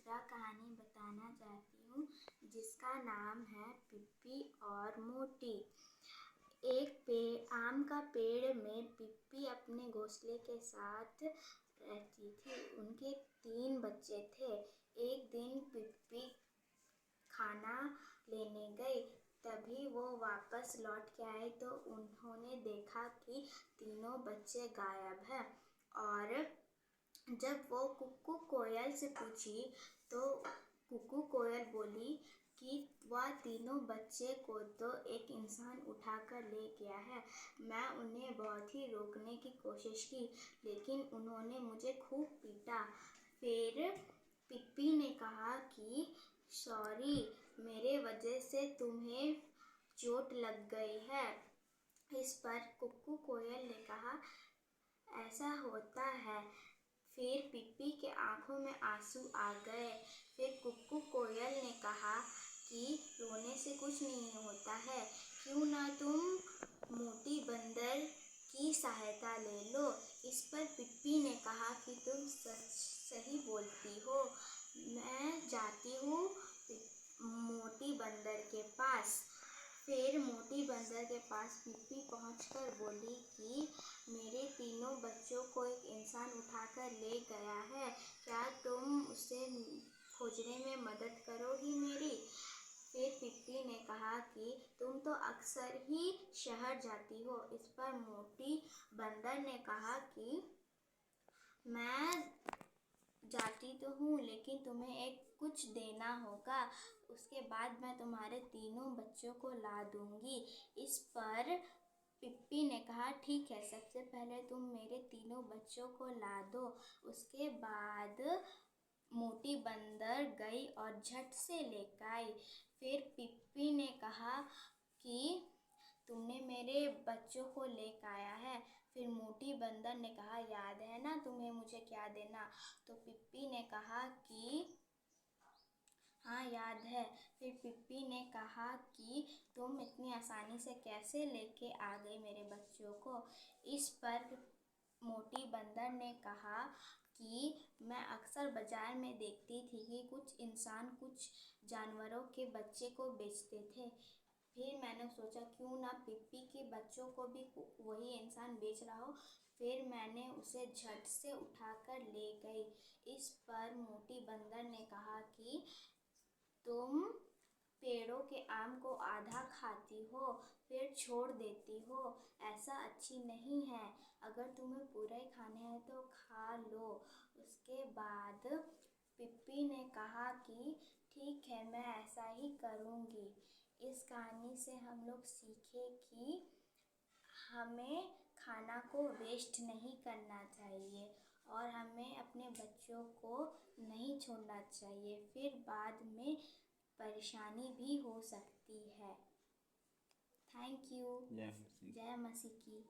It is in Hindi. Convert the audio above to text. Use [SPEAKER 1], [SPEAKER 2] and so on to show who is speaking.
[SPEAKER 1] दूसरा कहानी बताना चाहती हूँ जिसका नाम है पिप्पी और मोटी। एक आम का पेड़ में पिप्पी अपने घोंसले के साथ रहती थी। उनके 3 बच्चे थे। एक दिन पिप्पी खाना लेने गई, तभी वो वापस लौट के आए तो उन्होंने देखा कि तीनों बच्चे गायब हैं। और जब वो कुक्कू कोयल से पूछी तो कुक्कू कोयल बोली कि वह तीनों बच्चे को तो एक इंसान उठाकर ले गया है। मैं उन्हें बहुत ही रोकने की कोशिश की, लेकिन उन्होंने मुझे खूब पीटा। फिर पिप्पी ने कहा कि सॉरी, मेरे वजह से तुम्हें चोट लग गई है। इस पर कुक्कू कोयल ने कहा, ऐसा होता है। फिर पिप्पी के आंखों में आंसू आ गए। फिर कुक्कू कोयल ने कहा कि रोने से कुछ नहीं होता है, क्यों ना तुम मोटी बंदर की सहायता ले लो। इस पर पिप्पी ने कहा कि तुम सही बोलती हो, मैं जाती हूँ मोटी बंदर के पास। फिर मोटी बंदर के पास पिप्पी पहुंचकर बोली कि मेरे तीनों बच्चों को एक इंसान उठाकर ले गया है, क्या तुम उसे खोजने में मदद करोगी मेरी? फिर पिप्पी ने कहा कि तुम तो अक्सर ही शहर जाती हो। इस पर मोटी बंदर ने कहा कि मैं जाती तो हूँ, लेकिन तुम्हें एक कुछ देना होगा, उसके बाद मैं तुम्हारे तीनों बच्चों को ला दूंगी। इस पर पिप्पी ने कहा, ठीक है, सबसे पहले तुम मेरे तीनों बच्चों को ला दो। उसके बाद मोटी बंदर गई और झट से लेकर आई। फिर पिप्पी ने कहा कि तुमने मेरे बच्चों को लेकर आया है। फिर मोटी बंदर ने कहा, याद है ना तुम्हें मुझे क्या देना? तो पिप्पी ने कहा कि हाँ याद है। फिर पिप्पी ने कहा कि तुम इतनी आसानी से कैसे लेके आ गई मेरे बच्चों को? इस पर मोटी बंदर ने कहा कि मैं अक्सर बाजार में देखती थी कि कुछ इंसान कुछ जानवरों के बच्चे को बेचते थे। फिर मैंने सोचा क्यों ना पिप्पी के बच्चों को भी वही इंसान बेच रहा हो। फिर मैंने उसे झट से उठाकर ले गई। इस पर मोटी बंदर ने कहा कि तुम पेड़ों के आम को आधा खाती हो फिर छोड़ देती हो, ऐसा अच्छी नहीं है। अगर तुम्हें पूरा ही खाना है तो खा लो। उसके बाद पिप्पी ने कहा कि ठीक है, मैं ऐसा ही करूँगी। इस कहानी से हम लोग सीखे कि हमें खाना को वेस्ट नहीं करना चाहिए और हमें अपने बच्चों को नहीं छोड़ना चाहिए, फिर बाद में परेशानी भी हो सकती है। Thank you.
[SPEAKER 2] जय मसीह।
[SPEAKER 1] जय मसीह की।